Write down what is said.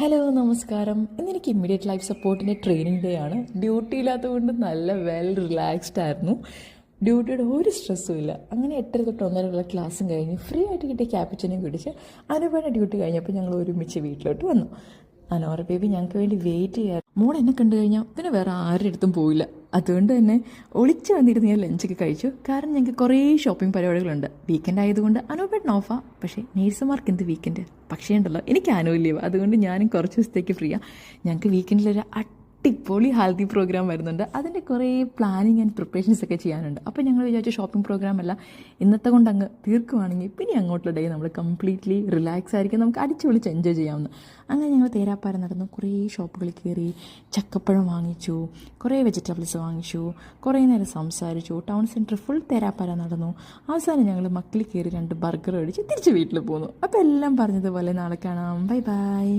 Hello നമസ്കാരം. ഇന്നെനിക്ക് immediate life സപ്പോർട്ടിൻ്റെ training day ആണ്. ഡ്യൂട്ടി ഇല്ലാത്തതുകൊണ്ട് നല്ല റിലാക്സ്ഡ് ആയിരുന്നു. ഡ്യൂട്ടിയുടെ ഒരു സ്ട്രെസ്സും ഇല്ല. അങ്ങനെ 8:30 തൊട്ട് 1:30 ക്ലാസ്സും കഴിഞ്ഞ് ഫ്രീ ആയിട്ട് കിട്ടിയ ക്യാപ്പിച്ചിനും കുടിച്ച് അനുപയുടെ ഡ്യൂട്ടി കഴിഞ്ഞപ്പോൾ ഞങ്ങൾ ഒരുമിച്ച് വീട്ടിലോട്ട് വന്നു. അനോറ ബേബി ഞങ്ങൾക്ക് വേണ്ടി വെയിറ്റ് ചെയ്യാറ്. മോൾ എന്നെ കണ്ടു കഴിഞ്ഞാൽ പിന്നെ വേറെ ആരുടെ അടുത്തും പോയില്ല. അതുകൊണ്ട് തന്നെ ഒളിച്ച് വന്നിരുന്ന് ഞാൻ ലഞ്ചൊക്കെ കഴിച്ചു. കാരണം ഞങ്ങൾക്ക് കുറേ ഷോപ്പിംഗ് പരിപാടികളുണ്ട്. വീക്കെൻഡ് ആയതുകൊണ്ട് അനൂപേട്ടൻ ഓഫാ. പക്ഷേ നേഴ്സുമാർക്ക് എന്ത് വീക്കെൻഡ്? പക്ഷേ ഉണ്ടല്ലോ, എനിക്ക് ആനുവൽ ലീവ്. അതുകൊണ്ട് ഞാനും കുറച്ച് ദിവസത്തേക്ക് ഫ്രീ ആണ്. ഞങ്ങൾക്ക് വീക്കെൻഡിലൊരു അടിപൊളി ഹെൽത്തി പ്രോഗ്രാം വരുന്നുണ്ട്. അതിൻ്റെ കുറേ പ്ലാനിങ് ആൻഡ് പ്രിപ്പറേഷൻസ് ഒക്കെ ചെയ്യാനുണ്ട്. അപ്പോൾ ഞങ്ങൾ വിചാരിച്ച ഷോപ്പിംഗ് പ്രോഗ്രാം അല്ല, ഇന്നത്തെ കൊണ്ട് അങ്ങ് തീർക്കുവാണെങ്കിൽ പിന്നെ അങ്ങോട്ടുള്ള ഡേ നമ്മൾ കംപ്ലീറ്റ്ലി റിലാക്സ് ആയിരിക്കും, നമുക്ക് അടിച്ചു വിളിച്ച് എൻജോയ് ചെയ്യാവുന്ന. അങ്ങനെ ഞങ്ങൾ തേരാപ്പാര നടന്നു, കുറേ ഷോപ്പുകളിൽ കയറി, ചക്കപ്പഴം വാങ്ങിച്ചു, കുറേ വെജിറ്റബിൾസ് വാങ്ങിച്ചു, കുറേ നേരം സംസാരിച്ചു. ടൗൺ സെൻറ്റർ ഫുൾ തേരാപ്പാര നടന്നു. അവസാനം ഞങ്ങൾ മക്കളിൽ കയറി 2 ബർഗർ മേടിച്ച് തിരിച്ച് വീട്ടിൽ പോന്നു. അപ്പോൾ എല്ലാം പറഞ്ഞതുപോലെ നാളെ കാണാം. Bye bye.